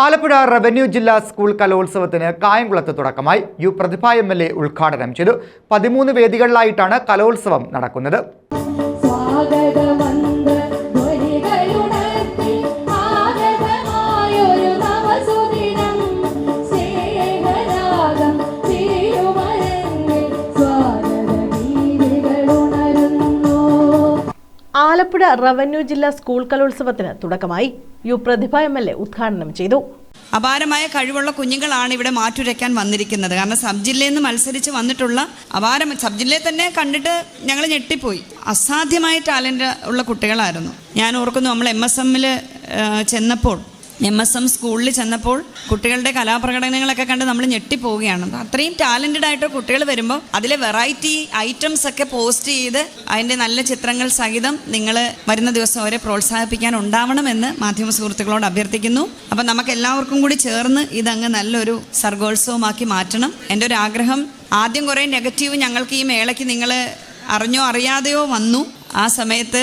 Alappuzha revenue ജില്ലാ school കലോത്സവത്തിന് കായംകുളത്ത് തുടക്കമായി. യു പ്രതിഭ MLA ഉദ്ഘാടനം ചെയ്തു. 13 വേദികളിലായിട്ടാണ് കലോത്സവം നടക്കുന്നത്. ആലപ്പുഴ റവന്യൂ ജില്ലാ സ്കൂൾ കലോത്സവത്തിന് തുടക്കമായി. യു പ്രതിഭ MLA ഉദ്ഘാടനം ചെയ്തു. അപാരമായ കഴിവുള്ള കുഞ്ഞുങ്ങളാണ് ഇവിടെ മാറ്റുരയ്ക്കാൻ വന്നിരിക്കുന്നത്. കാരണം സബ് ജില്ലയിൽ നിന്ന് മത്സരിച്ച് വന്നിട്ടുള്ള സബ് ജില്ലയെ തന്നെ കണ്ടിട്ട് ഞങ്ങൾ ഞെട്ടിപ്പോയി. അസാധ്യമായ ടാലൻ്റ് ഉള്ള കുട്ടികളായിരുന്നു. ഞാൻ ഓർക്കുന്നു, നമ്മൾ MSM ചെന്നപ്പോൾ, MSM സ്കൂളിൽ ചെന്നപ്പോൾ കുട്ടികളുടെ കലാപ്രകടനങ്ങളൊക്കെ കണ്ട് നമ്മൾ ഞെട്ടിപ്പോവുകയാണ്. അത്രയും ടാലൻറ്റഡ് ആയിട്ട് കുട്ടികൾ വരുമ്പോൾ അതിലെ വെറൈറ്റി ഐറ്റംസ് ഒക്കെ പോസ്റ്റ് ചെയ്ത് അതിൻ്റെ നല്ല ചിത്രങ്ങൾ സഹിതം നിങ്ങൾ വരുന്ന ദിവസം അവരെ പ്രോത്സാഹിപ്പിക്കാൻ ഉണ്ടാവണമെന്ന് മാധ്യമ സുഹൃത്തുക്കളോട് അഭ്യർത്ഥിക്കുന്നു. അപ്പം നമുക്ക് എല്ലാവർക്കും കൂടി ചേർന്ന് ഇതങ്ങ് നല്ലൊരു സർഗോത്സവമാക്കി മാറ്റണം. എൻ്റെ ഒരു ആഗ്രഹം, ആദ്യം കുറേ നെഗറ്റീവ് ഞങ്ങൾക്ക് ഈ മേളയ്ക്ക് നിങ്ങൾ അറിഞ്ഞോ അറിയാതെയോ വന്നു. ആ സമയത്ത്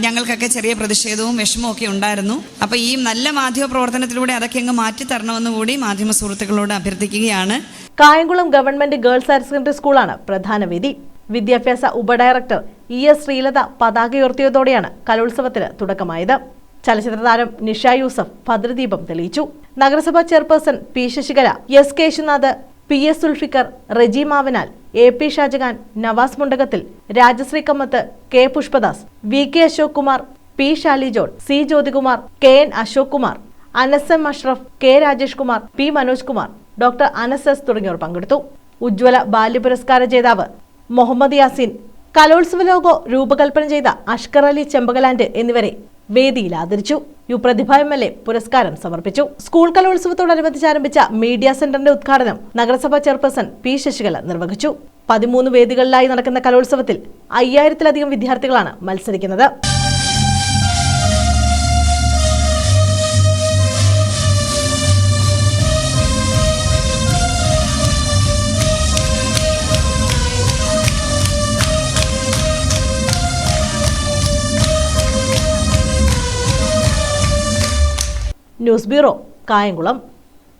ഞങ്ങൾക്കൊക്കെ ചെറിയ പ്രതിഷേധവും വിഷമവും ഒക്കെ ഉണ്ടായിരുന്നു. അപ്പോൾ ഈ നല്ല മാധ്യമ പ്രവർത്തനത്തിലൂടെ അതൊക്കെ അങ്ങ് മാറ്റി തരണമെന്ന് കൂടി മാധ്യമ സുഹൃത്തുക്കളോട് അഭ്യർത്ഥിക്കുകയാണ്. Kayamkulam government girls higher secondary സ്കൂളാണ് പ്രധാന വേദി. വിദ്യാഭ്യാസ ഉപഡയറക്ടർ ES ശ്രീലത പതാക ഉയർത്തിയതോടെയാണ് കലോത്സവത്തിന് തുടക്കമായത്. ചലച്ചിത്ര താരം നിഷ യൂസഫ് ഭദ്രദീപം തെളിയിച്ചു. നഗരസഭാ chairperson P Sasikala, S Keshunath, PS Sulfikar, Reji Mavanal, AP Shajahan, Navas Mundakathil, Rajasree Kammath, K Pushpadas, VK Ashok Kumar, P Shali John, C Jyothikumar, KN Ashok Kumar, Anas M Ashraf, K Rajesh Kumar, P Manoj Kumar, doctor Anas S തുടങ്ങിയവർ പങ്കെടുത്തു. ഉജ്ജ്വല ബാല്യ പുരസ്കാര ജേതാവ് മുഹമ്മദ് യാസിൻ, കലോത്സവ ലോഗോ രൂപകൽപ്പന ചെയ്ത അഷ്കർ അലി ചെമ്പകലാൻഡ് എന്നിവരെ വേദിയിൽ ആദരിച്ചു. യു പ്രതിഭ MLA പുരസ്കാരം സമർപ്പിച്ചു. സ്കൂൾ കലോത്സവത്തോടനുബന്ധിച്ച് ആരംഭിച്ച മീഡിയ സെന്ററിന്റെ ഉദ്ഘാടനം നഗരസഭാ ചെയർപേഴ്സൺ P ശശികല നിർവഹിച്ചു. 13 വേദികളിലായി നടക്കുന്ന കലോത്സവത്തിൽ 5000-ലധികം വിദ്യാർത്ഥികളാണ് മത്സരിക്കുന്നത്. News bureau, Kayamkulam.